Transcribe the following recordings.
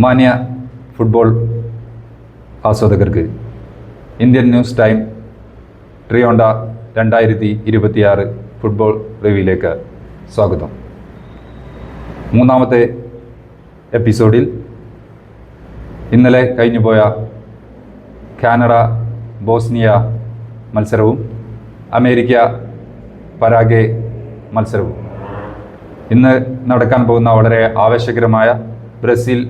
മാന്യ ഫുട്ബോൾ ആസ്വാദകർക്ക് Indian News Time ട്രിയോണ്ട 2026 ഫുട്ബോൾ റിവ്യൂയിലേക്ക് സ്വാഗതം. മൂന്നാമത്തെ എപ്പിസോഡിൽ ഇന്നലെ കഴിഞ്ഞുപോയ കാനഡ ബോസ്നിയ മത്സരവും അമേരിക്ക പരാഗ്വേ മത്സരവും, ഇന്ന് നടക്കാൻ പോകുന്ന വളരെ ആവേശകരമായ ബ്രസീൽ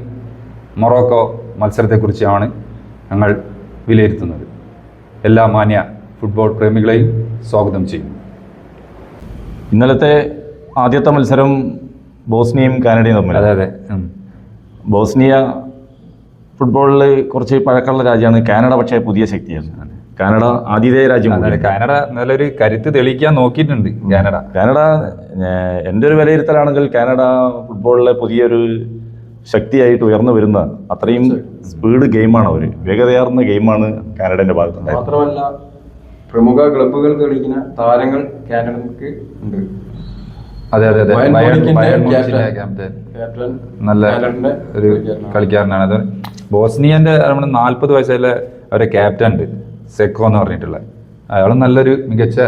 മൊറോക്കോ മത്സരത്തെക്കുറിച്ചാണ് ഞങ്ങൾ വിലയിരുത്തുന്നത്. എല്ലാ മാന്യ ഫുട്ബോൾ പ്രേമികളെയും സ്വാഗതം ചെയ്യുന്നു. ഇന്നലത്തെ ആദ്യത്തെ മത്സരം ബോസ്നിയയും കാനഡയും തമ്മിൽ. അതെ. ബോസ്നിയ ഫുട്ബോളിൽ കുറച്ച് പഴക്കമുള്ള രാജ്യമാണ്. കാനഡ പക്ഷേ പുതിയ ശക്തിയാണ്. കാനഡ ആതിഥേയ രാജ്യം. കാനഡ നല്ലൊരു കരുത്ത് തെളിയിക്കാൻ നോക്കിയിട്ടുണ്ട്. കാനഡ എൻ്റെ ഒരു വിലയിരുത്തലാണെങ്കിൽ കാനഡ ഫുട്ബോളിലെ പുതിയൊരു ശക്തിയായിട്ട് ഉയർന്നു വരുന്ന അത്രയും സ്പീഡ് ഗെയിമാണ് അവർ, വേഗതയാർന്ന ഗെയിമാണ് കാനഡയുടെ ഭാഗത്തുണ്ടായത്. മാത്രമല്ല പ്രമുഖ ക്ലബ്ബുകൾ കളിക്കുന്ന താരങ്ങൾ കാനഡക്ക് ഉണ്ട്. അതെ. നല്ല ഒരു കളിക്കാരനാണ്. അത് ബോസ്നിയന്റെ 40 വയസ്സുള്ള അവരെ ക്യാപ്റ്റൻ ഉണ്ട്, സെക്കോ എന്ന് പറഞ്ഞിട്ടുള്ള. അയാളും നല്ലൊരു മികച്ച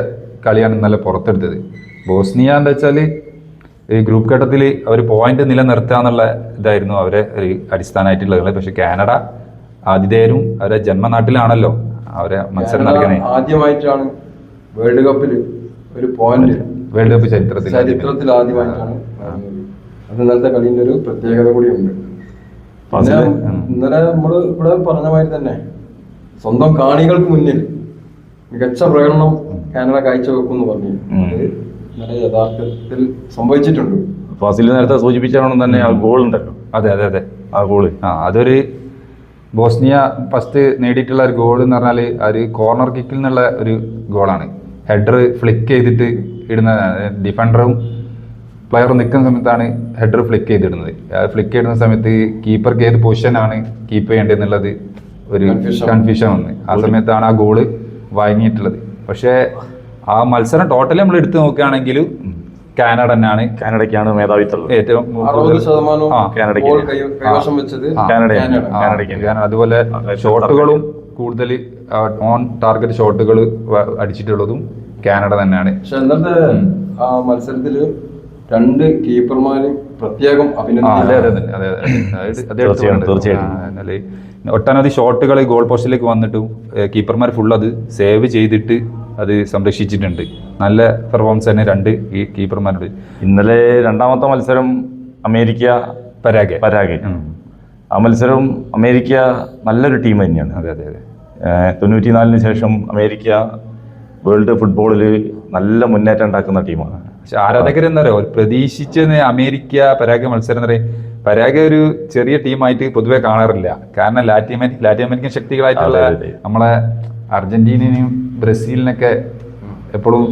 കളിയാണ് ഇന്നലെ പുറത്തെടുത്തത്. ബോസ്നിയ എന്താ വെച്ചാൽ ഈ ഗ്രൂപ്പ് ഘട്ടത്തിൽ അവർ പോയിന്റ് നിലനിർത്തുക എന്നുള്ള ഇതായിരുന്നു അവരെ ഒരു അടിസ്ഥാനമായിട്ടുള്ളത്. പക്ഷെ കാനഡ ആതിഥേയരും അവരെ ജന്മനാട്ടിലാണല്ലോ അവരെ മത്സരം നടക്കണേ. ആദ്യമായിട്ടാണ് വേൾഡ് കപ്പിൽ ഒരു പോയിന്റ്, വേൾഡ് കപ്പ് ചരിത്രത്തിൽ ആദ്യമായിട്ടാണ്. അത് ഇന്നലത്തെ കളിന്റെ ഒരു പ്രത്യേകത കൂടിയുണ്ട്. ഇന്നലെ നമ്മൾ ഇവിടെ പറഞ്ഞ മാതിരി തന്നെ സ്വന്തം കാണികൾക്ക് മുന്നിൽ മികച്ച പ്രകടനം കാനഡ കാഴ്ചവെക്കും എന്ന് പറഞ്ഞു. ഇന്നലെ യഥാർത്ഥത്തിൽ സംഭവിച്ചിട്ടുണ്ട്. ഫാസിൽ നേരത്തെ സൂചിപ്പിച്ചാണ് തന്നെ ആ ഗോൾ ഉണ്ടല്ലോ. അതെ ആ ഗോള് അതൊരു ബോസ്നിയ ഫസ്റ്റ് നേടിയിട്ടുള്ള ഒരു ഗോൾ എന്ന് പറഞ്ഞാൽ ഒരു കോർണർ കിക്കിൽ നിന്നുള്ള ഒരു ഗോളാണ്. ഹെഡർ ഫ്ലിക്ക് ചെയ്തിട്ട് ഇടുന്ന, ഡിഫൻഡറും പ്ലെയറും നിൽക്കുന്ന സമയത്താണ് ഹെഡർ ഫ്ലിക്ക് ചെയ്തിടുന്നത്. ഫ്ലിക്ക് ചെയ്യുന്ന സമയത്ത് കീപ്പർക്ക് ഏത് പൊസിഷനാണ് കീപ്പ് ചെയ്യേണ്ടതെന്നുള്ളത് ഒരു കൺഫ്യൂഷൻ വന്ന് ആ സമയത്താണ് ആ ഗോള് വഴങ്ങിയിട്ടുള്ളത്. പക്ഷേ ആ മത്സരം ടോട്ടലി നമ്മൾ എടുത്തു നോക്കുകയാണെങ്കിൽ കാനഡ തന്നെയാണ്, കാനഡയ്ക്കാണ് മേധാവിത്വം ഏറ്റവും. 60% അതുപോലെ ഷോട്ടുകളും കൂടുതൽ ഓൺ ടാർഗറ്റ് ഷോട്ടുകൾ അടിച്ചിട്ടുള്ളതും കാനഡ തന്നെയാണ്. പക്ഷെ ഇന്നത്തെ ആ മത്സരത്തില് 2 കീപ്പർമാരും പ്രത്യേകം തീർച്ചയായിട്ടും ഒട്ടനവധി ഷോട്ടുകൾ ഗോൾ പോസ്റ്റിലേക്ക് വന്നിട്ടും കീപ്പർമാർ ഫുൾ അത് സേവ് ചെയ്തിട്ട് അത് സംരക്ഷിച്ചിട്ടുണ്ട്. നല്ല പെർഫോമൻസ് തന്നെ 2 കീപ്പർമാരുടെ. ഇന്നലെ രണ്ടാമത്തെ മത്സരം അമേരിക്ക പരാഗ്വേ. ആ മത്സരം അമേരിക്ക നല്ലൊരു ടീം തന്നെയാണ്. അതെ 94-ന് ശേഷം അമേരിക്ക വേൾഡ് ഫുട്ബോളിൽ നല്ല മുന്നേറ്റം ഉണ്ടാക്കുന്ന ടീമാണ്. പക്ഷെ ആരാധകരെന്താ പറയുക, പ്രതീക്ഷിച്ചെന്ന് അമേരിക്ക പരാഗ്വേ മത്സരം എന്ന് പറയും. പരാഗ്വേ ഒരു ചെറിയ ടീമായിട്ട് പൊതുവെ കാണാറില്ല. കാരണം ലാറ്റിൻ അമേരിക്കൻ ശക്തികളായിട്ടുള്ള നമ്മളെ അർജന്റീനയും ബ്രസീലിനൊക്കെ എപ്പോഴും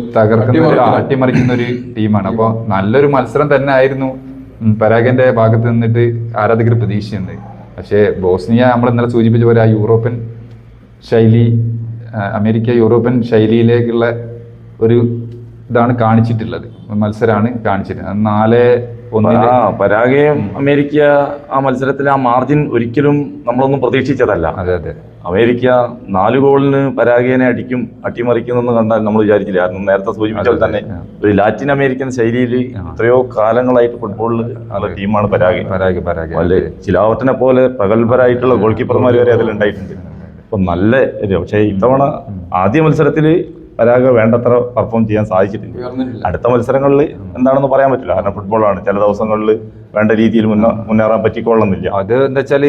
അട്ടിമറിക്കുന്ന ഒരു ടീമാണ്. അപ്പോൾ നല്ലൊരു മത്സരം തന്നെ ആയിരുന്നു പരാഗ്വേന്റെ ഭാഗത്ത് നിന്നിട്ട് ആരാധകർ പ്രതീക്ഷിക്കുന്നത്. പക്ഷേ ബോസ്നിയ നമ്മൾ ഇന്നലെ സൂചിപ്പിച്ച പോലെ ആ യൂറോപ്യൻ ശൈലി, അമേരിക്ക യൂറോപ്യൻ ശൈലിയിലേക്കുള്ള ഒരു ഇതാണ് കാണിച്ചിട്ടുള്ളത്, മത്സരമാണ് കാണിച്ചിട്ടുള്ളത്. 4-1 പരാഗ്വേയും അമേരിക്ക ആ മത്സരത്തിൽ ആ മാർജിൻ ഒരിക്കലും നമ്മളൊന്നും പ്രതീക്ഷിച്ചതല്ല. അതെ അമേരിക്ക 4 ഗോളിന് പരാഗ്വേനെ അട്ടിമറിക്കുന്നെന്ന് കണ്ടാൽ നമ്മൾ വിചാരിച്ചില്ല. കാരണം നേരത്തെ സൂചിപ്പിച്ചാൽ തന്നെ ഒരു ലാറ്റിൻ അമേരിക്കൻ ശൈലിയിൽ എത്രയോ കാലങ്ങളായിട്ട് ഫുട്ബോളിൽ ടീമാണ് പരാഗ്വേ. അല്ലെ, ചിലാവത്തിനെ പോലെ പ്രഗത്ഭരായിട്ടുള്ള ഗോൾ കീപ്പർമാർ വരെ അതിലുണ്ടായിട്ടുണ്ട്. അപ്പൊ നല്ല, പക്ഷേ ഇത്തവണ ആദ്യ മത്സരത്തിൽ പരാഗ്വേ വേണ്ടത്ര പെർഫോം ചെയ്യാൻ സാധിച്ചിട്ടില്ല. അടുത്ത മത്സരങ്ങളിൽ എന്താണെന്ന് പറയാൻ പറ്റില്ല. കാരണം ഫുട്ബോളാണ്, ചില ദിവസങ്ങളിൽ വേണ്ട രീതിയിൽ മുന്നേറാൻ പറ്റിക്കൊള്ളുന്നില്ല. അത് എന്താ വെച്ചാൽ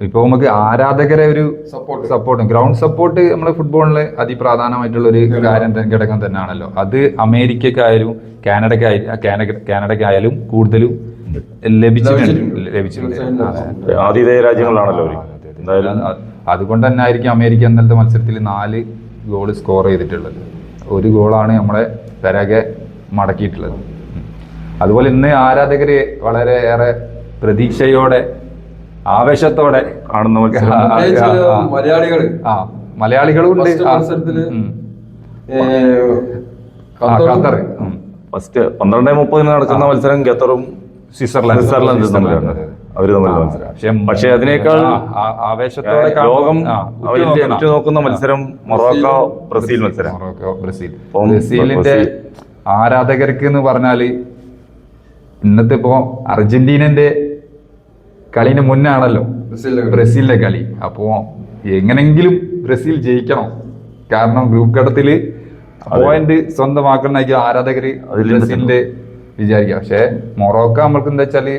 ഇപ്പൊ നമുക്ക് ആരാധകരെ ഒരു സപ്പോർട്ട്, ഗ്രൗണ്ട് സപ്പോർട്ട് നമ്മുടെ ഫുട്ബോളിന് അതിപ്രധാനമായിട്ടുള്ള ഒരു ഘടകം തന്നെയാണല്ലോ. അത് അമേരിക്കക്കായാലും കാനഡക്കായാലും കൂടുതലും ലഭിച്ചിട്ടുണ്ട്. ആതിഥേയ രാജ്യങ്ങളാണല്ലോ. അതുകൊണ്ട് തന്നെ ആയിരിക്കും അമേരിക്ക ഇന്നലത്തെ മത്സരത്തിൽ 4 ഗോൾ സ്കോർ ചെയ്തിട്ടുള്ളത്. 1 ഗോളാണ് നമ്മളെ പരാഗ്വേ മടക്കിയിട്ടുള്ളത്. അതുപോലെ ഇന്ന് ആരാധകര് വളരെയേറെ പ്രതീക്ഷയോടെ ആവേശത്തോടെ കാണുന്ന മലയാളികളും ഉണ്ട്. ഖത്തർ ഫസ്റ്റ് 12:30 നടക്കുന്ന മത്സരം ഖത്തറും സ്വിറ്റ്സർലൻഡ് തമ്മിലാണ്. അവർ തമ്മിലുള്ള മത്സരം. പക്ഷെ അതിനേക്കാൾ ആവേശത്തോടെ ലോകം ഉറ്റുനോക്കുന്ന മത്സരം മൊറോക്കോ ബ്രസീൽ മത്സരം. ബ്രസീലിന്റെ ആരാധകർക്ക് എന്ന് പറഞ്ഞാല് ഇന്നത്തെ ഇപ്പോ അർജന്റീനന്റെ കളിന് മുന്നാണല്ലോ ബ്രസീലിന്റെ കളി. അപ്പോ എങ്ങനെങ്കിലും ബ്രസീൽ ജയിക്കണം, കാരണം ഗ്രൂപ്പ് ഘട്ടത്തില് പോയിന്റ് സ്വന്തമാക്കണമെങ്കിൽ ആരാധകര് ബ്രസീലിന്റെ വിചാരിക്കാം. പക്ഷെ മൊറോക്ക നമ്മൾക്ക് എന്താ വെച്ചാല്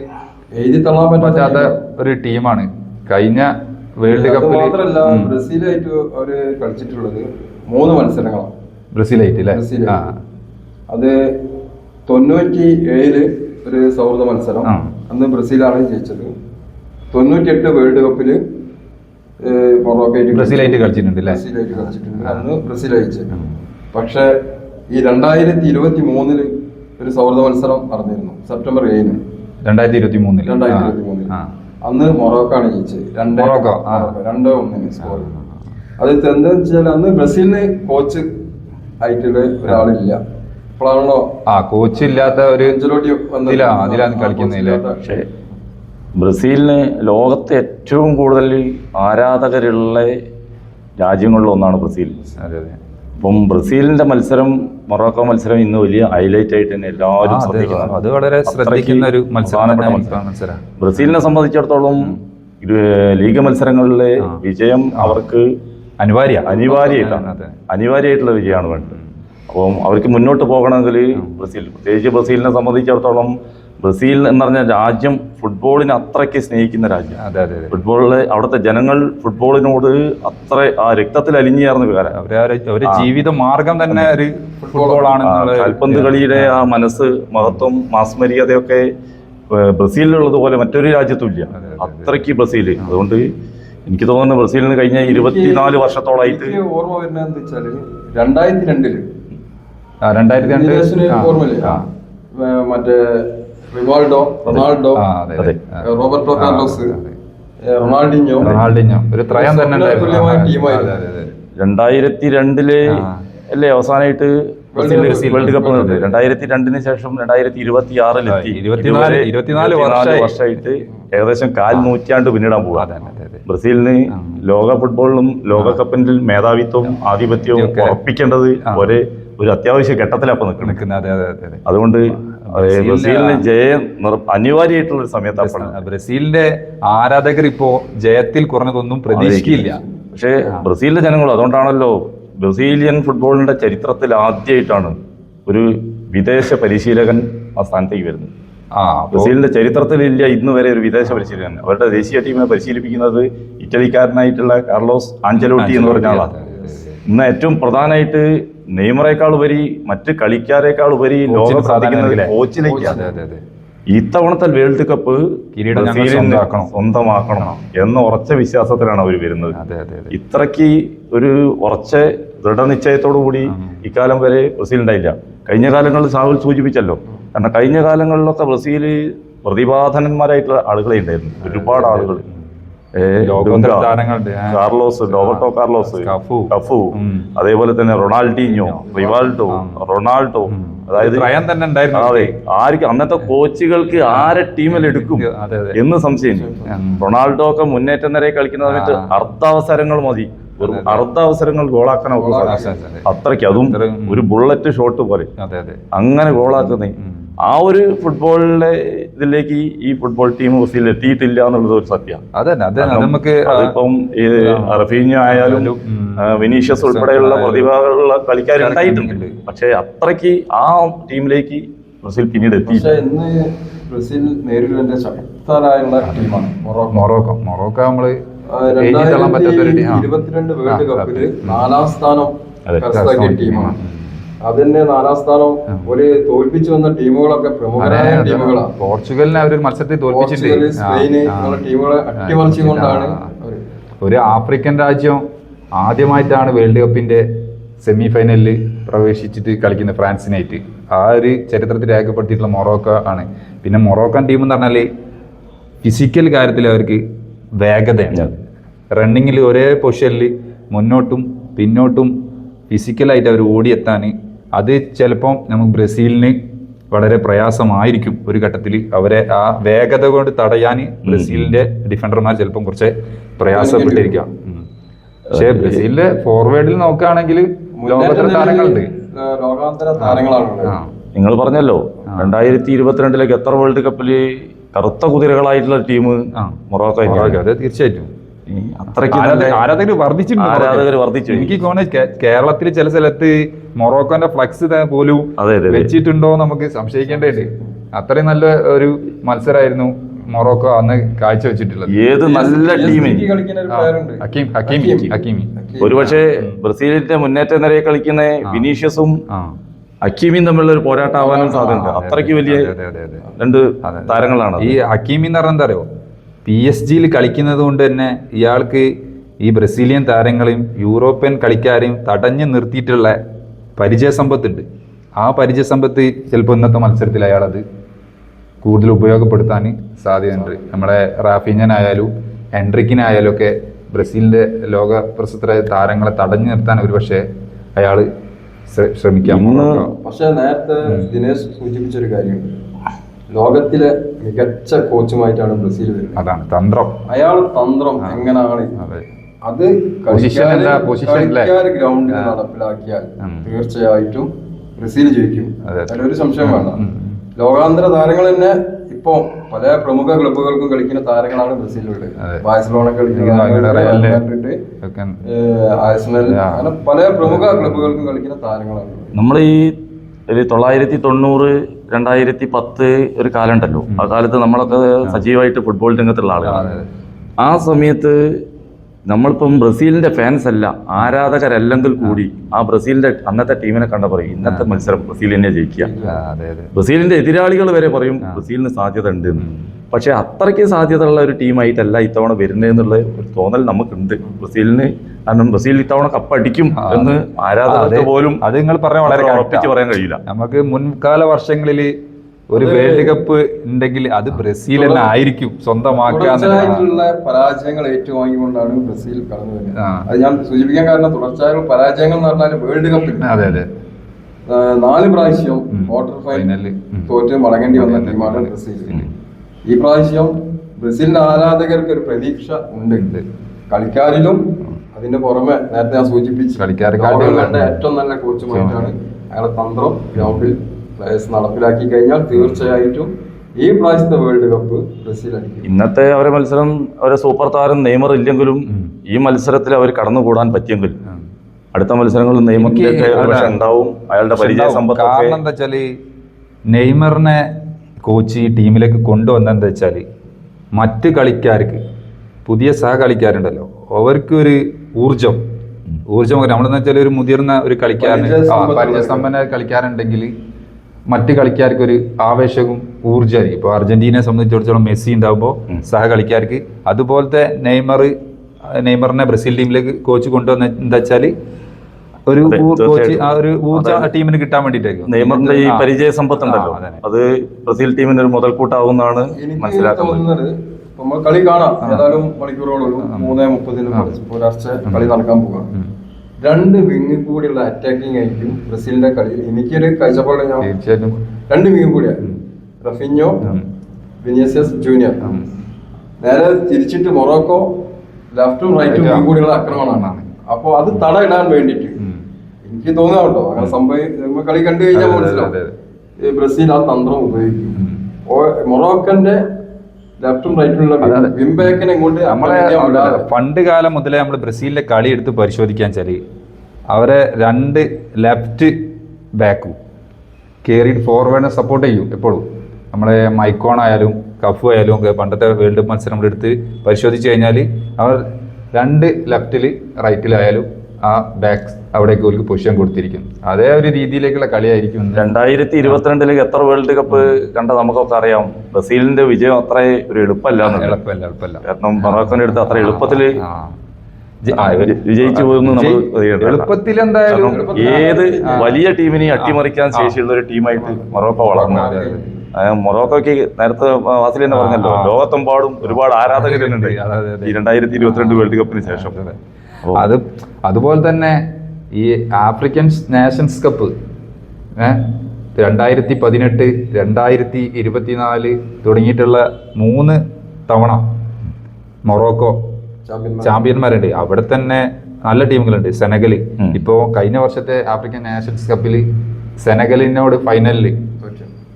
എഴുതി തള്ളാൻ പറ്റാത്ത ഒരു ടീമാണ്. കഴിഞ്ഞ വേൾഡ് കപ്പിൽ മാത്രമല്ല ബ്രസീലായിട്ട് അവര് കളിച്ചിട്ടുള്ളത് 3 മത്സരങ്ങളാണ്. ബ്രസീലായിട്ട് അല്ലേ? അത് 97 ഒരു സൗഹൃദ മത്സരം, അന്ന് ബ്രസീലാണ് ജയിച്ചത്. 98 വേൾഡ് കപ്പില് മൊറോക്കോയായിട്ട് ബ്രസീലായിട്ട് കളിച്ചിട്ടുണ്ട്, അന്ന് ബ്രസീൽ ജയിച്ചത്. പക്ഷെ ഈ 2023 ഒരു സൗഹൃദ മത്സരം നടന്നിരുന്നു, സെപ്റ്റംബർ 7. 2023 അന്ന് മൊറോക്കാണ് ജയിച്ചത്. 2-1 സ്കോർ. അത് എന്താ വെച്ചാൽ അന്ന് ബ്രസീലിന് കോച്ച് ആയിട്ടുള്ള ഒരാളില്ല. ഇപ്പോഴാണല്ലോ കോച്ച് ഇല്ലാത്ത ഒരു അതിലാണ് കളിക്കുന്നില്ല. പക്ഷേ ബ്രസീലിന് ലോകത്തെ ഏറ്റവും കൂടുതൽ ആരാധകരുള്ള രാജ്യങ്ങളിലൊന്നാണ് ബ്രസീൽ. അപ്പം ബ്രസീലിന്റെ മത്സരം മൊറോക്കോ മത്സരം ഇന്ന് വലിയ ഹൈലൈറ്റ് ആയിട്ട് തന്നെ എല്ലാവരും ശ്രദ്ധിക്കുന്നത്. അത് വളരെ ശ്രദ്ധിക്കുന്ന ഒരു മത്സരം. ബ്രസീലിനെ സംബന്ധിച്ചിടത്തോളം ലീഗ് മത്സരങ്ങളിലെ വിജയം അവർക്ക് അനിവാര്യമായിട്ടുള്ള വിജയമാണ് വേണ്ടത്. അപ്പം അവർക്ക് മുന്നോട്ട് പോകണമെങ്കിൽ പ്രത്യേകിച്ച് ബ്രസീലിനെ സംബന്ധിച്ചിടത്തോളം ബ്രസീൽ എന്ന് പറഞ്ഞ രാജ്യം ഫുട്ബോളിനെ അത്രയ്ക്ക് സ്നേഹിക്കുന്ന രാജ്യം. ഫുട്ബോളിലെ അവിടുത്തെ ജനങ്ങൾ ഫുട്ബോളിനോട് അത്ര ആ രക്തത്തിൽ അലിഞ്ഞേർന്ന വികാരം. അവരുടെ ജീവിത മാർഗം തന്നെ ഒരു ഫുട്ബോളാണ്. കാൽപന്ത് കളിയുടെ ആ മനസ്സ്, മഹത്വം, മാസ്മരികതയൊക്കെ ബ്രസീലിലുള്ളതുപോലെ മറ്റൊരു രാജ്യത്തും ഇല്ല. അത്രയ്ക്ക് ബ്രസീൽ. അതുകൊണ്ട് എനിക്ക് തോന്നുന്നു ബ്രസീലിന് കഴിഞ്ഞ 24 വർഷത്തോളായിട്ട് ഓർമ്മ വരുന്നതെന്ന് വെച്ചാല് 2002 മറ്റേ Rivaldo, Ronaldo, Roberto Carlos, Ronaldinho ഒരു ത്രയം തന്നെ 2002 അല്ലേ അവസാനമായിട്ട് വേൾഡ് കപ്പ് നടന്നത്. 2002 ശേഷം 2026 24 വർഷമായിട്ട് ഏകദേശം 4 നൂറ്റാണ്ട് പിന്നിടാൻ പോവാ. ബ്രസീലിന് ലോക ഫുട്ബോളിലും ലോകകപ്പിന്റെ മേധാവിത്വവും ആധിപത്യവും ഉറപ്പിക്കേണ്ടത് ഒരു അത്യാവശ്യ ഘട്ടത്തിലപ്പം നിൽക്കുന്നത്. അതുകൊണ്ട് ബ്രസീലിന് ജയം അനിവാര്യമായിട്ടുള്ള ഒരു സമയത്താണ്. ബ്രസീലിന്റെ ആരാധകർ ഇപ്പോ ജയത്തിൽ കുറഞ്ഞതൊന്നും പ്രതീക്ഷിക്കില്ല. പക്ഷേ ബ്രസീലിന്റെ ജനങ്ങളും അതുകൊണ്ടാണല്ലോ ബ്രസീലിയൻ ഫുട്ബോളിന്റെ ചരിത്രത്തിൽ ആദ്യമായിട്ടാണ് ഒരു വിദേശ പരിശീലകൻ ആ സ്ഥാനത്തേക്ക് വരുന്നത്. ബ്രസീലിന്റെ ചരിത്രത്തിലില്ല ഇന്ന് വരെ ഒരു വിദേശ പരിശീലകൻ. അവരുടെ ദേശീയ ടീമിനെ പരിശീലിപ്പിക്കുന്നത് ഇറ്റലിക്കാരനായിട്ടുള്ള കാർലോസ് ആഞ്ചലോട്ടി എന്ന് പറഞ്ഞ ആളാണ്. ഇന്ന് ഏറ്റവും പ്രധാനമായിട്ട് നെയ്മറേക്കാൾ ഉപരി മറ്റ് കളിക്കാരേക്കാൾ ഉപരി ലോകം സാധിക്കുന്നത് കോച്ചിലേക്കാണ്. ഇത്തവണത്തെ വേൾഡ് കപ്പ് സ്വന്തമാക്കണം എന്ന ഉറച്ച വിശ്വാസത്തിലാണ് അവർ വരുന്നത്. ഇത്രയ്ക്ക് ഒരു ഉറച്ച ദൃഢനിശ്ചയത്തോടു കൂടി ഇക്കാലം വരെ ബ്രസീൽ ഉണ്ടായില്ല. കഴിഞ്ഞ കാലങ്ങളിൽ സാഹുൽ സൂചിപ്പിച്ചല്ലോ. കാരണം കഴിഞ്ഞ കാലങ്ങളിലൊക്കെ ബ്രസീൽ പ്രതിഭാധനന്മാരായിട്ടുള്ള ആളുകളെ ഉണ്ടായിരുന്നു, ഒരുപാട് ആളുകൾ. കാർലോസ്, റോബർട്ടോ കാർലോസ്, കഫു, അതേപോലെ തന്നെ റൊണാൾഡിഞ്ഞോ, റിവാൾഡോ, റൊണാൾഡോ. അതായത് അതെ, ആർക്ക് അന്നത്തെ കോച്ചുകൾക്ക് ആരെ ടീമിൽ എടുക്കും എന്ന് സംശയം. റൊണാൾഡോ ഒക്കെ മുന്നേറ്റം നിരയിൽ കളിക്കുന്ന സമയത്ത് അർദ്ധാവസരങ്ങൾ മതി, അർദ്ധാവസരങ്ങൾ ഗോളാക്കാൻ അത്രയ്ക്ക്, അതും ഒരു ബുള്ളറ്റ് ഷോട്ട് പോലെ അങ്ങനെ ഗോളാക്കുന്നേ. ആ ഒരു ഫുട്ബോളിലെ ഇതിലേക്ക് ഈ ഫുട്ബോൾ ടീം ബ്രസീൽ എത്തിയിട്ടില്ല എന്നുള്ളത് ഒരു സത്യമാണ്. അതിപ്പം റഫീഞ്ഞോ ആയാലും വിനീഷ്യസ് ഉൾപ്പെടെയുള്ള പ്രതിഭകളുള്ള കളിക്കാരുണ്ടായിട്ടുണ്ട്. പക്ഷെ അത്രയ്ക്ക് ആ ടീമിലേക്ക് ബ്രസീൽ പിന്നീട് എത്തി. ഇന്ന് ബ്രസീൽ നേരിടുന്ന ശക്തരായുള്ള ടീമാണ് മൊറോക്കോ. നമ്മള് 2022 വേൾഡ് കപ്പില് 4ാം സ്ഥാനം കരസ്ഥമാക്കിയ ടീമാണ്. അതിന്റെ 4ാം സ്ഥാനം ഒരു തോൽപ്പിച്ചു വന്ന ടീമുകളൊക്കെ പ്രമുഖരായ ടീമുകളാണ്. പോർച്ചുഗലിനെ അവർ മത്സരത്തിൽ തോൽപ്പിച്ചിട്ടുണ്ട്. സ്പെയിന് ടീമുകളെ അട്ടിമറിച്ചുകൊണ്ടാണ്. ഒരു ആഫ്രിക്കൻ രാജ്യം ആദ്യമായിട്ടാണ് വേൾഡ് കപ്പിന്റെ സെമി ഫൈനലിൽ പ്രവേശിച്ചിട്ട് കളിക്കുന്ന ഫ്രാൻസിനായിട്ട്. ആ ഒരു ചരിത്രത്തിൽ രേഖപ്പെടുത്തിയിട്ടുള്ള മൊറോക്കോ ആണ്. പിന്നെ മൊറോക്കൻ ടീം എന്ന് പറഞ്ഞാൽ ഫിസിക്കൽ കാര്യത്തിൽ അവർക്ക് വേഗതയാണ്. റണ്ണിങ്ങിൽ ഒരേ പൊസിഷനിൽ മുന്നോട്ടും പിന്നോട്ടും ഫിസിക്കലായിട്ട് അവർ ഓടിയെത്താൻ, അത് ചിലപ്പം നമുക്ക് ബ്രസീലിന് വളരെ പ്രയാസമായിരിക്കും ഒരു ഘട്ടത്തിൽ. അവരെ ആ വേഗത കൊണ്ട് തടയാൻ ബ്രസീലിന്റെ ഡിഫൻഡർമാർ ചിലപ്പം കുറച്ച് പ്രയാസപ്പെട്ടിരിക്കാം. പക്ഷെ ബ്രസീലിന്റെ ഫോർവേഡിൽ നോക്കുകയാണെങ്കിൽ ലോകോത്തര താരങ്ങളുണ്ട്, ലോകാന്തര താരങ്ങളാണ്. നിങ്ങൾ പറഞ്ഞല്ലോ 2022 ഖത്തർ വേൾഡ് കപ്പില് കറുത്ത കുതിരകളായിട്ടുള്ള ടീം മൊറോക്കോ. അതെ, തീർച്ചയായിട്ടും അത്രയ്ക്ക് ആരാധകർ വർദ്ധിച്ചു. എനിക്ക് തോന്നുന്നു കേരളത്തിൽ ചില സ്ഥലത്ത് മൊറോക്കോന്റെ ഫ്ലക്സ് പോലും വെച്ചിട്ടുണ്ടോ നമുക്ക് സംശയിക്കേണ്ടതുണ്ട്. അത്രയും നല്ല ഒരു മത്സരമായിരുന്നു മൊറോക്കോ അന്ന് കാഴ്ചവെച്ചിട്ടുള്ളത്. ഏത് നല്ല ടീമിന് ഒരുപക്ഷെ ബ്രസീലിന്റെ മുന്നേറ്റ നിരയെ കളിക്കുന്ന വിനീഷ്യസും ഹക്കീമിയും തമ്മിലുള്ള ഒരു പോരാട്ടമാവാനും സാധ്യത. അത്രയ്ക്ക് വലിയ രണ്ട് താരങ്ങളാണ്. ഈ ഹക്കീമി എന്ന് പറഞ്ഞാൽ എന്താ അറിയോ, PSG കളിക്കുന്നത് കൊണ്ട് തന്നെ ഇയാൾക്ക് ഈ ബ്രസീലിയൻ താരങ്ങളെയും യൂറോപ്യൻ കളിക്കാരെയും തടഞ്ഞു നിർത്തിയിട്ടുള്ള പരിചയസമ്പത്തുണ്ട്. ആ പരിചയസമ്പത്ത് ചിലപ്പോൾ ഇന്നത്തെ മത്സരത്തിൽ അയാളത് കൂടുതൽ ഉപയോഗപ്പെടുത്താൻ സാധ്യതയുണ്ട്. നമ്മുടെ റാഫീഞ്ഞനായാലും എൻട്രിക്കിനായാലും ഒക്കെ ബ്രസീലിന്റെ ലോക പ്രസിദ്ധ താരങ്ങളെ തടഞ്ഞു നിർത്താൻ ഒരുപക്ഷെ അയാൾ ശ്രമിക്കാം. പക്ഷെ നേരത്തെ ദിനേശ് സൂചിപ്പിച്ചൊരു കാര്യമുണ്ട്, ലോകത്തിലെ മികച്ച കോച്ചുമായിട്ടാണ് ബ്രസീൽ വരുന്നത്. അതാണ് തന്ത്രം. അയാൾ തന്ത്രം എങ്ങനെയാണ് അത് കളിക്കാർ ഗ്രൗണ്ടിൽ നടപ്പിലാക്കിയാൽ തീർച്ചയായിട്ടും ബ്രസീൽ ജയിക്കും, അതിലൊരു സംശയം വേണ്ട. ലോകാന്തര താരങ്ങൾ തന്നെ ഇപ്പൊ പല പ്രമുഖ ക്ലബ്ബുകൾക്കും കളിക്കുന്ന താരങ്ങളാണ് ബ്രസീലിലുള്ളത്. ബാഴ്സലോണ കളിക്കുന്ന, ആഴ്സണൽ, അങ്ങനെ പല പ്രമുഖ ക്ലബ്ബുകൾക്കും കളിക്കുന്ന താരങ്ങളാണ്. നമ്മൾ ഈ 1990, 2010 ഒരു കാലം ഉണ്ടല്ലോ, ആ കാലത്ത് നമ്മളൊക്കെ സജീവമായിട്ട് ഫുട്ബോൾ രംഗത്തുള്ള ആളുകളാണ്. ആ സമയത്ത് നമ്മളിപ്പം ബ്രസീലിന്റെ ഫാൻസ് അല്ല, ആരാധകരല്ലെങ്കിൽ കൂടി ആ ബ്രസീലിന്റെ അന്നത്തെ ടീമിനെ കണ്ട പറയും ഇന്നത്തെ മത്സരം ബ്രസീൽ തന്നെ ജയിക്കുക. ബ്രസീലിന്റെ എതിരാളികൾ വരെ പറയും ബ്രസീലിന് സാധ്യത ഉണ്ട്. പക്ഷെ അത്രയ്ക്ക് സാധ്യത ഉള്ള ഒരു ടീമായിട്ടല്ല ഇത്തവണ വരുന്നതെന്നുള്ള ഒരു തോന്നൽ നമുക്കുണ്ട് ബ്രസീലിന്. കാരണം ബ്രസീൽ ഇത്തവണ കപ്പടിക്കും എന്ന് ആരാധകർക്ക് പോലും അത് നിങ്ങൾ പറഞ്ഞ വളരെ ഉറപ്പിച്ച് പറയാൻ കഴിയില്ല. നമുക്ക് മുൻകാല വർഷങ്ങളിൽ ഒരു വേൾഡ് കപ്പ് ഉണ്ടെങ്കിൽ അത് ബ്രസീൽ തന്നെ ആയിരിക്കും സ്വന്തമാക്കാനുള്ള പരാജയങ്ങൾ ഏറ്റുവാങ്ങിക്കൊണ്ടാണ് ബ്രസീൽ കടന്നു വരുന്നത്. അത് ഞാൻ സൂചിപ്പിക്കാൻ കാരണം തുടർച്ചയായ പരാജയങ്ങൾ എന്ന് പറഞ്ഞാൽ വേൾഡ് കപ്പിൽ 4 പ്രാവശ്യം ക്വാർട്ടർ ഫൈനലിൽ തോറ്റ് മടങ്ങേണ്ടി വന്ന ടീമാണ് ബ്രസീൽ. ഈ പ്രാവശ്യം ബ്രസീലിന്റെ ആരാധകർക്ക് ഒരു പ്രതീക്ഷ ഉണ്ട് കളിക്കാരിലും. അതിന്റെ പുറമെ നേരത്തെ ഞാൻ സൂചിപ്പിച്ചു ഏറ്റവും നല്ല കോച്ചുമായിട്ടാണ് അയാളെ തന്ത്രം ഗ്രൗണ്ടിൽ നടപ്പിലാക്കി കഴിഞ്ഞാൽ തീർച്ചയായിട്ടും ഈ പ്രാവശ്യത്തെ വേൾഡ് കപ്പ് ബ്രസീൽ അടിക്കും. ഇന്നത്തെ അവരെ മത്സരം അവരെ സൂപ്പർ താരം നെയ്മർ ഇല്ലെങ്കിലും ഈ മത്സരത്തിൽ അവർ കടന്നുകൂടാൻ പറ്റിയെങ്കിൽ അടുത്ത മത്സരങ്ങളിൽ നെയ്മറിന്റെ ഉണ്ടാവും. അയാളുടെ പരിചയ സമ്പത്ത്. കാരണം എന്താ വെച്ചാല് നെയ്മറിനെ കോച്ച് ഈ ടീമിലേക്ക് കൊണ്ടുവന്നെന്താ വെച്ചാൽ മറ്റ് കളിക്കാർക്ക്, പുതിയ സഹകളിക്കാരുണ്ടല്ലോ, അവർക്കൊരു ഊർജം നമ്മളെന്ന് വെച്ചാൽ ഒരു മുതിർന്ന ഒരു കളിക്കാരന്, പരിചയസമ്പന്ന കളിക്കാരുണ്ടെങ്കിൽ മറ്റ് കളിക്കാർക്ക് ഒരു ആവേശവും ഊർജ്ജമായിരിക്കും. ഇപ്പോൾ അർജന്റീനയെ സംബന്ധിച്ചിടത്തോളം മെസ്സി ഉണ്ടാകുമ്പോൾ സഹകളിക്കാർക്ക്, അതുപോലത്തെ നെയ്മറിനെ ബ്രസീൽ ടീമിലേക്ക് കോച്ച് കൊണ്ടുവന്ന എന്താ വെച്ചാൽ ഒരു കോച്ച് ആ ഒരു ഊർജ്ജ ടീമിന് കിട്ടാൻ വേണ്ടിയിട്ടായിരിക്കും. നെയ്മറിന്റെ ഈ പരിചയ സമ്പത്ത് ഉണ്ടല്ലോ, അത് ബ്രസീൽ ടീമിന് ഒരു മുതൽക്കൂട്ടാവുന്നതാണ് മനസ്സിലാക്കുന്നത്. നമ്മൾ കളി കാണാം, ഏതായാലും മണിക്കൂറോളം 3:30 പുലർച്ചെ കളി നടക്കാൻ പോവുകയാണ്. 2 വിങ്ങിൽ കൂടിയുള്ള അറ്റാക്കിംഗ് ആയിരിക്കും ബ്രസീലിന്റെ കളി. എനിക്കൊരു കാഴ്ചപ്പാട് ഞാൻ 2 വിങ്ങും കൂടിയാണ്, റഫീഞ്ഞോ, വിനീഷ്യസ് ജൂനിയർ. നേരെ തിരിച്ചിട്ട് മൊറോക്കോ ലെഫ്റ്റും റൈറ്റും വിങ്ങും കൂടിയുള്ള ആക്രമണമാണ്. അപ്പൊ അത് തടയിടാൻ വേണ്ടിട്ട് എനിക്ക് തോന്നാറുണ്ടോ, അങ്ങനെ സംഭവം കളി കണ്ടു കഴിഞ്ഞാൽ മനസ്സിലാവും ബ്രസീൽ ആ തന്ത്രം ഉപയോഗിക്കും. മൊറോക്കന്റെ ലെഫ്റ്റും റൈറ്റുള്ള വിംബാക്കിനെ കൊണ്ട് നമ്മളെ പണ്ട് കാലം മുതലേ നമ്മൾ ബ്രസീലിന്റെ കളി എടുത്ത് പരിശോധിക്കാൻ വെച്ചാല് അവരെ 2 ലെഫ്റ്റ് ബാക്കും കയറിയിട്ട് ഫോർവേഡിനെ സപ്പോർട്ട് ചെയ്യും എപ്പോഴും. നമ്മളെ മൈക്കോൺ ആയാലും കഫു ആയാലും പണ്ടത്തെ വേൾഡ് കപ്പ് മത്സരം നമ്മളെടുത്ത് പരിശോധിച്ച് കഴിഞ്ഞാൽ അവർ 2 ലെഫ്റ്റിൽ റൈറ്റിലായാലും ആ ബാക്ക് അവിടേക്ക് ഒരു പൊസിഷൻ കൊടുത്തിരിക്കും. അതേ ഒരു രീതിയിലേക്കുള്ള കളിയായിരിക്കും. 2022 ഖത്തർ വേൾഡ് കപ്പ് കണ്ട നമുക്കൊക്കെ അറിയാം ബ്രസീലിന്റെ വിജയം അത്ര ഒരു എളുപ്പമല്ല. കാരണം മൊറോക്കോന്റെ അടുത്ത് അത്ര എളുപ്പത്തില് വിജയിച്ചു പോകുന്നു നമ്മൾ എളുപ്പത്തിൽ എന്തായാലും ഏത് വലിയ ടീമിനെയും അട്ടിമറിക്കാൻ ശേഷിയുള്ള ഒരു ടീമായിട്ട് മൊറോക്കോ വളർന്നു. മൊറോക്കോയ്ക്ക് നേരത്തെ വാസിൽ തന്നെ പറഞ്ഞല്ലോ, ലോകത്തെമ്പാടും ഒരുപാട് ആരാധകരുണ്ട് ഈ 2022 വേൾഡ് കപ്പിന് ശേഷം. അതുപോലെ തന്നെ ഈ ആഫ്രിക്കൻ നേഷൻസ് കപ്പ് 2018, 2024 തുടങ്ങിയിട്ടുള്ള 3 തവണ മൊറോക്കോ ചാമ്പ്യന്മാരുണ്ട്. അവിടെ തന്നെ നല്ല ടീമുകളുണ്ട്. സെനഗൽ ഇപ്പോ കഴിഞ്ഞ വർഷത്തെ ആഫ്രിക്കൻ നാഷൻസ് കപ്പിൽ സെനഗലിനോട് ഫൈനലിൽ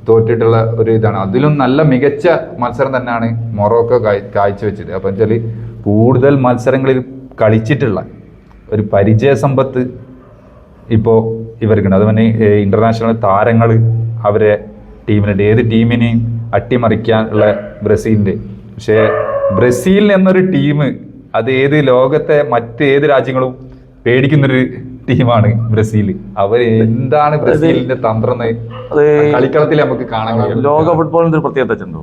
തോറ്റിട്ടുള്ള ഒരു ഇതാണ്. അതിലും നല്ല മികച്ച മത്സരം തന്നെയാണ് മൊറോക്കോ കാഴ്ചവെച്ചത്. അപ്പം വെച്ചാൽ കൂടുതൽ മത്സരങ്ങളിൽ കളിച്ചിട്ടുള്ള ഒരു പരിചയ സമ്പത്ത് ഇപ്പോൾ ഇവർക്കുണ്ട്. അതുപോലെ ഇന്റർനാഷണൽ താരങ്ങൾ അവരെ ടീമിലുണ്ട്. ഏത് ടീമിനെയും അട്ടിമറിക്കാനുള്ള ബ്രസീലിന്റെ. പക്ഷേ ബ്രസീൽ എന്നൊരു ടീം അത് ഏത് ലോകത്തെ മറ്റേത് രാജ്യങ്ങളും പേടിക്കുന്നൊരു ടീമാണ് ബ്രസീൽ. അവർ എന്താണ് ബ്രസീലിന്റെ തന്ത്രം കളിക്കളത്തിൽ നമുക്ക് കാണാൻ കഴിയും. ലോക ഫുട്ബോളിന്റെ ഒരു പ്രത്യേകത ഉണ്ടോ?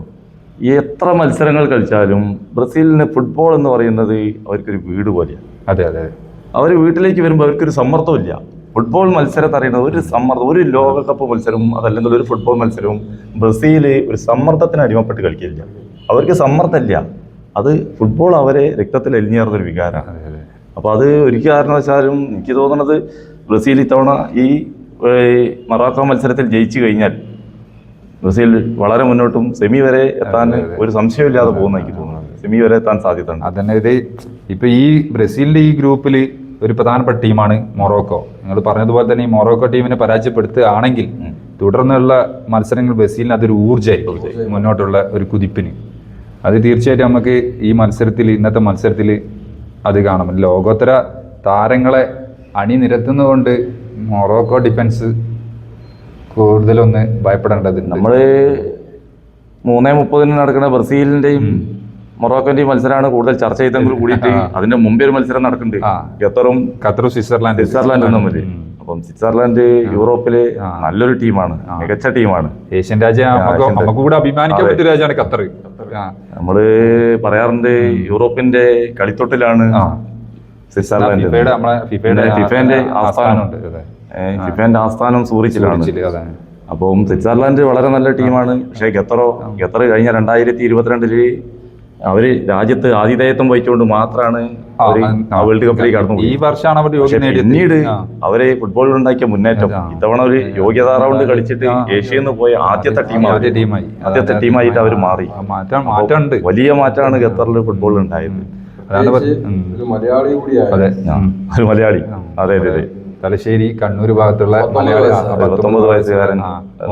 എത്ര മത്സരങ്ങൾ കളിച്ചാലും ബ്രസീലിന് ഫുട്ബോൾ എന്ന് പറയുന്നത് അവർക്കൊരു വീട് പോലെയാണ്. അതെ അതെ. അവർ വീട്ടിലേക്ക് വരുമ്പോൾ അവർക്കൊരു സമ്മർദ്ദമില്ല. ഫുട്ബോൾ മത്സരത്തെ അറിയുന്നത് ഒരു സമ്മർദ്ദം, ഒരു ലോകകപ്പ് മത്സരവും അതല്ലെങ്കിൽ ഒരു ഫുട്ബോൾ മത്സരവും ബ്രസീൽ ഒരു സമ്മർദ്ദത്തിന് അടിമപ്പെട്ട് കളിക്കില്ല. അവർക്ക് സമ്മർദ്ദമില്ല. അത് ഫുട്ബോൾ അവരെ രക്തത്തിൽ എലിഞ്ഞേറുന്നൊരു വികാരമാണ്. അപ്പോൾ അത് ഒരു കാരണവശാലും എനിക്ക് തോന്നുന്നത് ബ്രസീൽ ഇത്തവണ ഈ മൊറോക്കോ മത്സരത്തിൽ ജയിച്ചു കഴിഞ്ഞാൽ ബ്രസീൽ വളരെ മുന്നോട്ടും സെമി വരെ എത്താൻ ഒരു സംശയമില്ലാതെ പോകുന്ന എനിക്ക് തോന്നുന്നത്. സെമി വരെ എത്താൻ സാധ്യതയുണ്ട്. അതന്നെ. ഇത് ഇപ്പൊ ഈ ബ്രസീലിന്റെ ഈ ഗ്രൂപ്പിൽ ഒരു പ്രധാനപ്പെട്ട ടീമാണ് മൊറോക്കോ. നിങ്ങൾ പറഞ്ഞതുപോലെ തന്നെ ഈ മൊറോക്കോ ടീമിനെ പരാജയപ്പെടുത്തുകയാണെങ്കിൽ തുടർന്നുള്ള മത്സരങ്ങൾ ബ്രസീലിന് അതൊരു ഊർജ്ജമായിരിക്കും മുന്നോട്ടുള്ള ഒരു കുതിപ്പിന്. അത് തീർച്ചയായിട്ടും നമുക്ക് ഈ മത്സരത്തിൽ, ഇന്നത്തെ മത്സരത്തിൽ അത് കാണാം. ലോകോത്തര താരങ്ങളെ അണിനിരത്തുന്നതുകൊണ്ട് മൊറോക്കോ ഡിഫൻസ് കൂടുതലൊന്ന് ഭയപ്പെടേണ്ടത്. നമ്മൾ 3:30 നടക്കുന്ന ബ്രസീലിന്റെയും മൊറോക്കോന്റെയും മത്സരമാണ് കൂടുതൽ ചർച്ച ചെയ്തെങ്കിൽ കൂടിയിട്ട് അതിന്റെ മുമ്പേ ഒരു മത്സരം നടക്കുന്നുണ്ട്. ഖത്തറും സ്വിറ്റ്സർലാൻഡും തമ്മിൽ. അപ്പം സ്വിറ്റ്സർലാൻഡ് യൂറോപ്പിലെ നല്ലൊരു ടീമാണ്, മികച്ച ടീമാണ്. ഏഷ്യൻ രാജ്യം നമുക്ക് കൂടെ അഭിമാനിക്കാൻ പറ്റിയ രാജ്യമാണ് ഖത്തർ. നമ്മള് പറയാറുണ്ട് യൂറോപ്പിന്റെ കളിത്തൊട്ടിലാണ് സ്വിറ്റ്സർലാൻഡ്. ഫിഫയുടെ ആസ്ഥാനം സൂറിച്ചിലാണ്. അപ്പം സ്വിറ്റ്സർലാൻഡ് വളരെ നല്ല ടീമാണ്. പക്ഷേ ഖത്തർ കഴിഞ്ഞ 2022 അവര് രാജ്യത്ത് ആതിഥേയത്വം വഹിച്ചുകൊണ്ട് മാത്രമാണ് വേൾഡ് കപ്പിലേക്ക് കടന്നു. ഈ വർഷമാണ് അവർ പിന്നീട് അവരെ ഫുട്ബോളിൽ ഉണ്ടാക്കിയ മുന്നേറ്റം ഇത്തവണ ഒരു യോഗ്യതാ റൗണ്ട് കളിച്ചിട്ട് ഏഷ്യയിൽ നിന്ന് പോയ ആദ്യത്തെ ടീമായിട്ട് അവർ മാറി. മാറ്റമുണ്ട്, വലിയ മാറ്റമാണ് ഖത്തറിൽ ഫുട്ബോളിൽ ഉണ്ടായത്. ഒരു മലയാളി കൂടിയാണ്. ഒരു മലയാളി. അതെ അതെ അതെ. തലശ്ശേരി കണ്ണൂർ ഭാഗത്തുള്ള 19 വയസ്സുകാരൻ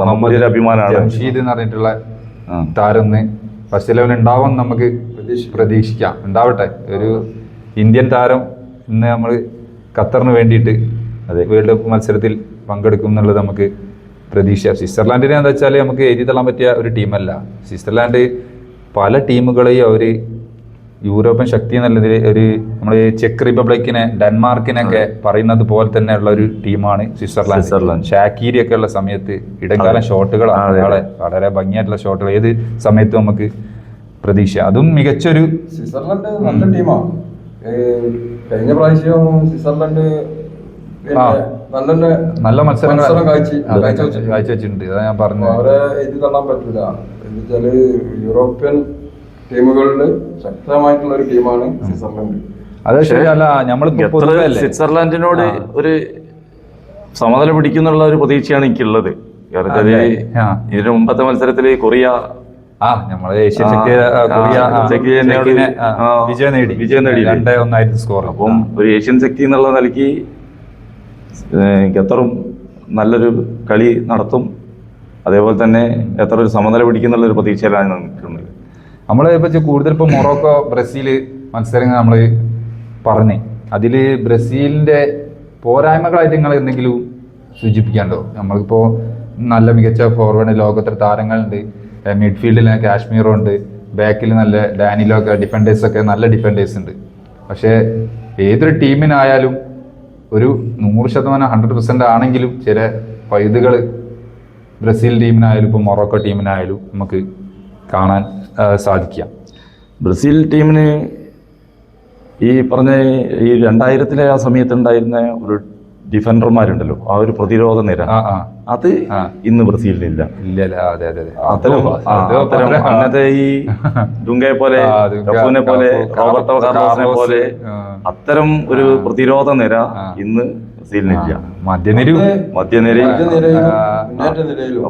മുഹമ്മദിന്റെ അഭിമാനമാണ്. ജംഷീദ് എന്ന് പറഞ്ഞിട്ടുള്ള താരം ഫസ്റ്റ് 11 ഉണ്ടാവും നമുക്ക് പ്രതീക്ഷിക്കാം. ഉണ്ടാവട്ടെ. ഒരു ഇന്ത്യൻ താരം ഇന്ന് നമ്മൾ ഖത്തറിന് വേണ്ടിയിട്ട് വേൾഡ് കപ്പ് മത്സരത്തിൽ പങ്കെടുക്കും എന്നുള്ളത് നമുക്ക് പ്രതീക്ഷിക്കാം. സ്വിറ്റ്സർലാൻഡിനെ എന്താ വെച്ചാൽ നമുക്ക് എഴുതി തള്ളാൻ പറ്റിയ ഒരു ടീമല്ല. സ്വിറ്റ്സർലാൻഡ് പല ടീമുകളെയും അവർ യൂറോപ്യൻ ശക്തി എന്നുള്ളതിൽ ഒരു നമ്മൾ ചെക്ക് റിപ്പബ്ലിക്കിനെ, ഡെൻമാർക്കിനൊക്കെ പറയുന്നത് പോലെ തന്നെയുള്ള ഒരു ടീമാണ് സ്വിറ്റ്സർലാൻഡ്. ഷാക്കീരി ഒക്കെ ഉള്ള സമയത്ത് ഇടക്കാലം ഷോട്ടുകളാണ് വളരെ ഭംഗിയായിട്ടുള്ള ഷോട്ടുകൾ ഏത് സമയത്തും നമുക്ക് പ്രതീക്ഷ. അതും മികച്ചൊരു സ്വിറ്റ്സർലാൻഡ് നല്ല ടീമാണ്. കഴിഞ്ഞ പ്രാവശ്യം സ്വിറ്റ്സർലാൻഡ് നല്ല മത്സരങ്ങൾ കാഴ്ചവെച്ചിട്ടുണ്ട്. അതാ ഞാൻ പറഞ്ഞു. അവരെ എഴുതി തള്ളാൻ പറ്റില്ല. എന്നുവെച്ചാല് യൂറോപ്യൻ ടീമുകളിൽ ശക്തമായിട്ടുള്ള ഒരു ടീമാണ് സ്വിറ്റ്സർലാൻഡ്. അത് ശരിയല്ല, നമ്മൾ സ്വിറ്റ്സർലാൻഡിനോട് ഒരു സമനില പിടിക്കുന്നുള്ള ഒരു പ്രതീക്ഷയാണ് എനിക്കുള്ളത്. ഇതിന് മുമ്പത്തെ മത്സരത്തിൽ കൊറിയ വിജയം നേടി 2-1 സ്കോർ. അപ്പം ഒരു ഏഷ്യൻ ശക്തി എന്നുള്ള നിലയ്ക്ക് ഖത്തറും നല്ലൊരു കളി നടത്തും. അതേപോലെ തന്നെ ഖത്തർ ഒരു സമനില പിടിക്കുന്നുള്ള ഒരു പ്രതീക്ഷയിലാണ് നിൽക്കുന്നത്. നമ്മൾ കൂടുതൽ ഇപ്പോൾ മൊറോക്കോ ബ്രസീൽ മത്സരങ്ങൾ നമ്മൾ പറഞ്ഞു. അതിൽ ബ്രസീലിന്റെ പോരായ്മകളായിട്ട് നിങ്ങൾ എന്തെങ്കിലും സൂചിപ്പിക്കാണ്ടോ? നമ്മളിപ്പോൾ നല്ല മികച്ച ഫോർവേഡ് ലോകോത്തര താരങ്ങളുണ്ട്, മിഡ്ഫീൽഡിൽ കാശ്മീറോ ഉണ്ട്, ബാക്കിൽ നല്ല ഡാനിലോ ഒക്കെ ഡിഫൻഡേഴ്സൊക്കെ നല്ല ഡിഫൻഡേഴ്സ് ഉണ്ട്. പക്ഷേ ഏതൊരു ടീമിനായാലും ഒരു 100% 100% ആണെങ്കിലും ചില പഴുതുകൾ ബ്രസീൽ ടീമിനായാലും ഇപ്പോൾ മൊറോക്കോ ടീമിനായാലും നമുക്ക് കാണാൻ സാധിക്കാം. ബ്രസീൽ ടീമിന് ഈ പറഞ്ഞ ഈ 2000 ആ സമയത്തുണ്ടായിരുന്ന ഒരു ഡിഫൻഡർമാരുണ്ടല്ലോ, ആ ഒരു പ്രതിരോധ നിര, അത് ഇന്ന് ബ്രസീലിനില്ല. അന്നത്തെ ഈ ഡുങ്കയെ പോലെ, കഫൂനെ പോലെ, റോബർട്ടോ കാർലോസിനെ പോലെ അത്തരം ഒരു പ്രതിരോധ നിര ഇന്ന് ബ്രസീലിനില്ല. മധ്യനിരയും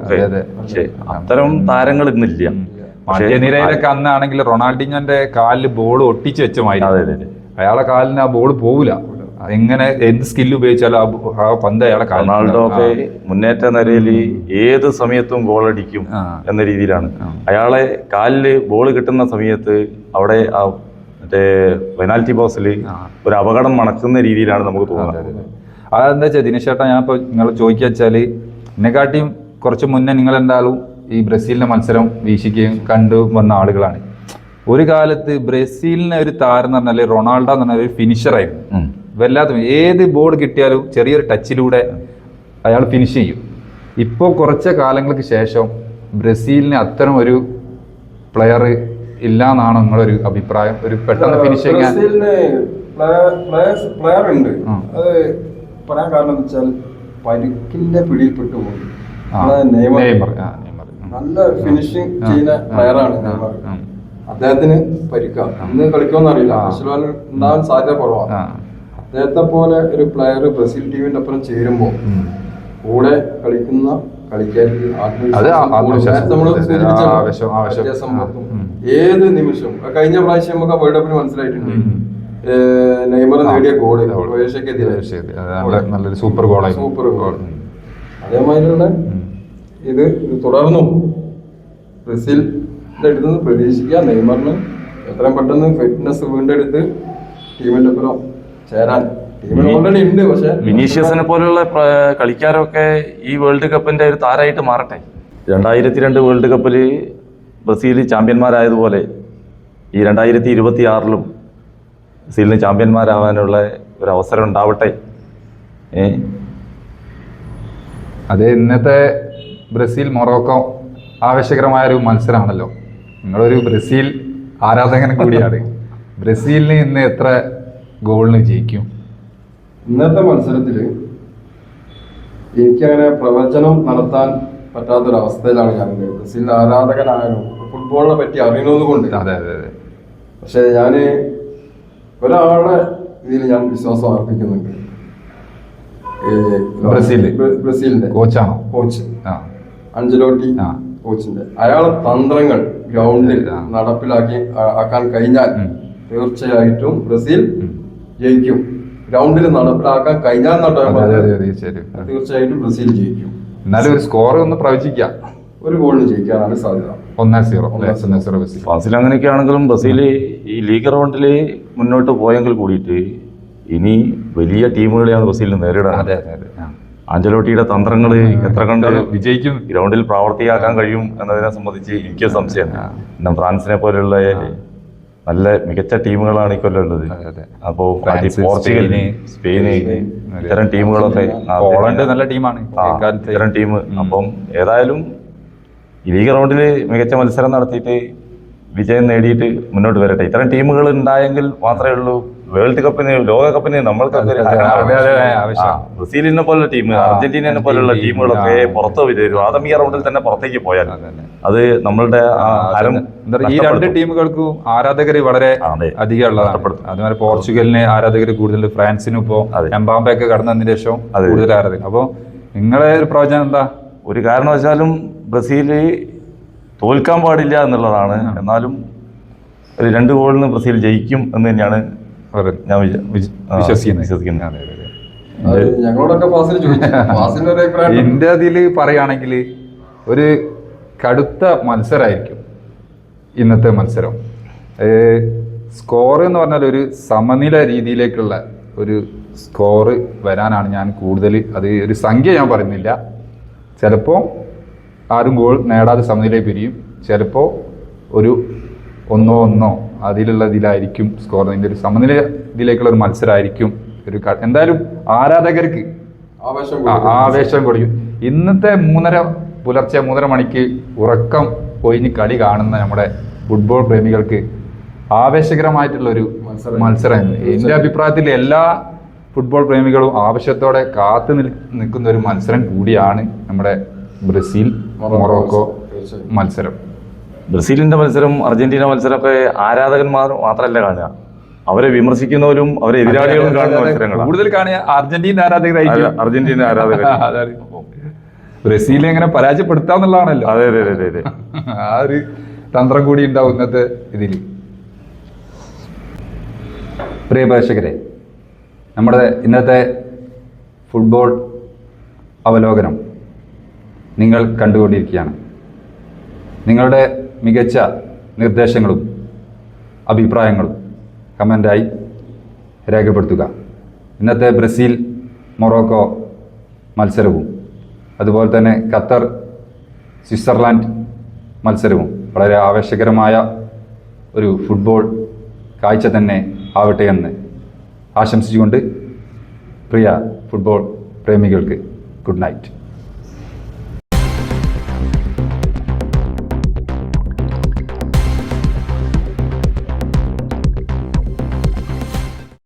ഒക്കെ, പക്ഷെ അത്തരം താരങ്ങൾ ഇന്നില്ല. മധ്യനിരയിലൊക്കെ അന്നാണെങ്കിൽ റൊണാൾഡിഞ്ഞോന്റെ കാലിൽ ബോൾ ഒട്ടിച്ച് വെച്ചുമായിരുന്നു. അയാളെ കാലിന് ആ ബോൾ പോവില്ല, എങ്ങനെ എന്ത് സ്കില്ല് ഉപയോഗിച്ചാലും ആ പന്ത് അയാളെ കാലിൽ. റൊണാൾഡോ ഒക്കെ മുന്നേറ്റ നിരയിൽ ഏത് സമയത്തും ഗോൾ അടിക്കും എന്ന രീതിയിലാണ്. അയാളെ കാലില് ബോൾ കിട്ടുന്ന സമയത്ത് അവിടെ ആ മറ്റേ പെനാൽറ്റി ബോക്സിൽ ഒരു അപകടം മണക്കുന്ന രീതിയിലാണ് നമുക്ക് തോന്നുന്നത്. അതെന്താ വെച്ചാൽ ദിനേശേട്ടാ, ഞാൻ ഇപ്പോൾ നിങ്ങൾ ചോദിക്കുക വെച്ചാൽ എന്നെക്കാട്ടിയും കുറച്ച് മുന്നേ നിങ്ങൾ എന്തായാലും ഈ ബ്രസീലിന്റെ മത്സരം വീക്ഷിക്കുകയും കണ്ടു വന്ന ആളുകളാണ്. ഒരു കാലത്ത് ബ്രസീലിനെ ഒരു താരം എന്ന് പറഞ്ഞാൽ റൊണാൾഡോ എന്ന് പറഞ്ഞാൽ ഒരു ഫിനിഷറായിരുന്നു. വല്ലാത്ത ഏത് ബോൾ കിട്ടിയാലും ചെറിയൊരു ടച്ചിലൂടെ അയാൾ ഫിനിഷ് ചെയ്യും. ഇപ്പോൾ കുറച്ച് കാലങ്ങൾക്ക് ശേഷം ബ്രസീലിന് അത്തരം ഒരു പ്ലെയർ ഇല്ല എന്നാണ് നിങ്ങളൊരു അഭിപ്രായം? ഒരു പെട്ടെന്ന് ഫിനിഷ് ചെയ്യാൻ പ്ലെയർ ഉണ്ട്. അത് പറയാൻ കാരണം എന്ന് വെച്ചാൽ പരിക്കിന്റെ പിടിയിൽപ്പെട്ടു പോയി. നല്ല ഫിനിഷിങ് ചെയ്യുന്ന പ്ലെയറാണ് നെയ്മർ. അദ്ദേഹത്തിന് പരിക്കാം, ഇന്ന് കളിക്കുമെന്ന് അറിയില്ല, ഉണ്ടാവാൻ സാധ്യത കുറവാണ്. അദ്ദേഹത്തെ പോലെ ഒരു പ്ലെയർ ബ്രസീൽ ടീമിന്റെ ഒപ്പം ചേരുമ്പോൾ കൂടെ കളിക്കുന്ന കളിക്കാർക്ക് ഏത് നിമിഷം, കഴിഞ്ഞ പ്രാവശ്യം നമുക്ക് വേൾഡ് കപ്പിന് മനസ്സിലായിട്ടുണ്ട്, നെയ്മർ നേടിയ ഗോള് ക്രൊയേഷ്യക്കെതിരെ സൂപ്പർ ഗോൾ. അതേമാതിരിയുള്ള ഇത് തുടർന്നും ബ്രസീലിന്റെ അടുത്ത് നിന്ന് പ്രതീക്ഷിക്കുക. നെയ്മറിന് എത്രയും പെട്ടെന്ന് ഫിറ്റ്നസ് വീണ്ടെടുത്ത് ടീമിന്റെ ഒപ്പം ചേരാൻ. ടീമിൽ ഓൾറെഡി ഉണ്ട്, പക്ഷെ വിനീഷ്യസിനെ പോലുള്ള കളിക്കാരൊക്കെ ഈ വേൾഡ് കപ്പിന്റെ ഒരു താരമായിട്ട് മാറട്ടെ. 2002 വേൾഡ് കപ്പിൽ ബ്രസീൽ ചാമ്പ്യന്മാരായതുപോലെ ഈ 2026 ബ്രസീലിന് ചാമ്പ്യന്മാരാവാനുള്ള ഒരു അവസരം ഉണ്ടാവട്ടെ. അത് ഇന്നത്തെ ബ്രസീൽ മൊറോക്കോ ആവേശകരമായ ഒരു മത്സരമാണല്ലോ. നിങ്ങളൊരു ബ്രസീൽ ആരാധകൻ കൂടിയാണ്. ബ്രസീലിന് ഇന്ന് എത്ര ഗോളിന് ജയിക്കും? ഇന്നത്തെ മത്സരത്തില് എനിക്കങ്ങനെ പ്രവചനം നടത്താൻ പറ്റാത്തൊരവസ്ഥയിലാണ് ഞാൻ. ബ്രസീലിന്റെ ആരാധകനായാലും ഫുട്ബോളിനെ പറ്റി അറിയുന്നത് കൊണ്ട്. പക്ഷെ ഞാന് ഒരാളെ ഇതിൽ ഞാൻ വിശ്വാസം അർപ്പിക്കുന്നുണ്ട്. ബ്രസീലിന്റെ കോച്ചാണോ? Coach Ancelotti കോച്ചിന്റെ. അയാളെ തന്ത്രങ്ങൾ ഗ്രൗണ്ടിൽ ആക്കാൻ കഴിഞ്ഞാൽ തീർച്ചയായിട്ടും ബ്രസീൽ ജയിക്കും. ഗ്രൗണ്ടിൽ നടപ്പിലാക്കാൻ കഴിഞ്ഞാൽ തീർച്ചയായിട്ടും ബ്രസീൽ ജയിക്കും. എന്നാലും ഒരു സ്കോർ ഒന്ന് പ്രവചിക്കാം. ഒരു ഗോളിന് ജയിക്കാനാണ് സാധ്യത. 1-0. ഫാസിൽ അങ്ങനെയൊക്കെ ആണെങ്കിലും ബ്രസീൽ ഈ ലീഗ് റൗണ്ടിൽ മുന്നോട്ട് പോയെങ്കിൽ കൂടിയിട്ട് ഇനി വലിയ ടീമുകളെയാണ് ബ്രസീലിന് നേരിടാൻ. ആഞ്ചലോട്ടിയുടെ തന്ത്രങ്ങൾ എത്ര കണ്ട് വിജയിക്കും, ഗ്രൗണ്ടിൽ പ്രാവർത്തികമാക്കാൻ കഴിയും എന്നതിനെ സംബന്ധിച്ച് എനിക്ക് സംശയമാണ്. പിന്നെ ഫ്രാൻസിനെ പോലെയുള്ള നല്ല മികച്ച ടീമുകളാണ് ഇക്കൊല്ലം ഉള്ളത്. അപ്പോൾ പോർച്ചുഗൽ, സ്പെയിന്, ഇത്തരം ടീമുകളൊക്കെ, പോളണ്ട് നല്ല ടീമാണ്, ഇത്തരം ടീം. അപ്പം ഏതായാലും ഈ ലീഗ് റൗണ്ടിൽ മികച്ച മത്സരം നടത്തിയിട്ട് വിജയം നേടിയിട്ട് മുന്നോട്ട് വരട്ടെ. ഇത്തരം ടീമുകൾ ഉണ്ടായെങ്കിൽ മാത്രമേ ഉള്ളൂ വേൾഡ് കപ്പിന്, ലോകകപ്പിന് നമ്മൾക്കൊക്കെ ബ്രസീലിനെ പോലുള്ള ടീം, അർജന്റീനയെ പോലുള്ള ടീമുകളൊക്കെ പുറത്ത് വരും. ആദ്യ റൗണ്ടിൽ തന്നെ പുറത്തേക്ക് പോയാൽ അത് നമ്മളുടെ ഈ രണ്ട് ടീമുകൾക്കും ആരാധകർ വളരെ അധികം ഉള്ളതാണ്. അതുപോലെ പോർച്ചുഗലിന് ആരാധകർ കൂടുതൽ, ഫ്രാൻസിനും ഇപ്പോ എംബാപ്പെ ഒക്കെ കടന്നതിന് ശേഷം കൂടുതൽ ആരാധകർ. അപ്പൊ നിങ്ങളെ ഒരു പ്രവചനം എന്താ? ഒരു കാരണവശാലും ബ്രസീല് തോൽക്കാൻ പാടില്ല എന്നുള്ളതാണ്. എന്നാലും ഒരു 2 ഗോളിന് ബ്രസീൽ ജയിക്കും എന്ന് തന്നെയാണ് ഞാൻ വിശ്വസിക്കുന്നത്. എന്റെ അതിൽ പറയുകയാണെങ്കിൽ ഒരു കടുത്ത മത്സരമായിരിക്കും ഇന്നത്തെ മത്സരം. സ്കോർ എന്ന് പറഞ്ഞാൽ ഒരു സമനില രീതിയിലേക്കുള്ള ഒരു സ്കോറ് വരാനാണ് ഞാൻ കൂടുതൽ, അത് ഒരു സംഖ്യ ഞാൻ പറയുന്നില്ല. ചിലപ്പോൾ ആരും ഗോൾ നേടാതെ സമനിലയിൽ പിരിയും, ചിലപ്പോൾ ഒരു 1-1 അതിലുള്ള ഇതിലായിരിക്കും സ്കോർ. അതിൻ്റെ ഒരു സമനില ഇതിലേക്കുള്ള ഒരു മത്സരമായിരിക്കും. ഒരു എന്തായാലും ആരാധകർക്ക് ആവേശം കൊടുക്കും. ഇന്നത്തെ പുലർച്ചെ 3:30 മണിക്ക് ഉറക്കം ഒഴിഞ്ഞ് കളി കാണുന്ന നമ്മുടെ ഫുട്ബോൾ പ്രേമികൾക്ക് ആവേശകരമായിട്ടുള്ളൊരു മത്സരമായിരുന്നു. എൻ്റെ അഭിപ്രായത്തിൽ എല്ലാ ഫുട്ബോൾ പ്രേമികളും ആവശ്യത്തോടെ കാത്തു നിൽക്കുന്ന ഒരു മത്സരം കൂടിയാണ് നമ്മുടെ ബ്രസീൽ മൊറോക്കോ മത്സരം. ബ്രസീലിന്റെ മത്സരം, അർജന്റീന മത്സരമൊക്കെ ആരാധകന്മാർ മാത്രമല്ല കാണുക, അവരെ വിമർശിക്കുന്നവരും അവരെ എതിരാളികളും കാണുന്ന മത്സരങ്ങളാണ്. കൂടുതൽ കാണുക അർജന്റീന ആരാധകരായിരിക്കും. അർജന്റീന ആരാധകർ അതാണ് ബ്രസീലിനെ എങ്ങനെ പരാജയപ്പെടുത്താന്നുള്ളതാണല്ലോ. അതെ അതെ അതെ അതെ ആ ഒരു തന്ത്രം കൂടി ഉണ്ടാവും ഇന്നത്തെ ഇതിൽ. പ്രിയ പ്രേക്ഷകരെ, നമ്മുടെ ഇന്നത്തെ ഫുട്ബോൾ അവലോകനം നിങ്ങൾ കണ്ടുകൊണ്ടിരിക്കുകയാണ്. നിങ്ങളുടെ മികച്ച നിർദ്ദേശങ്ങളും അഭിപ്രായങ്ങളും കമൻ്റായി രേഖപ്പെടുത്തുക. ഇന്നത്തെ ബ്രസീൽ മൊറോക്കോ മത്സരവും അതുപോലെ തന്നെ ഖത്തർ സ്വിറ്റ്സർലാൻഡ് മത്സരവും വളരെ ആവേശകരമായ ഒരു ഫുട്ബോൾ കാഴ്ച തന്നെ ആവട്ടെ എന്ന് ആശംസിച്ചുകൊണ്ട് പ്രിയ ഫുട്ബോൾ പ്രേമികൾക്ക് ഗുഡ് നൈറ്റ്.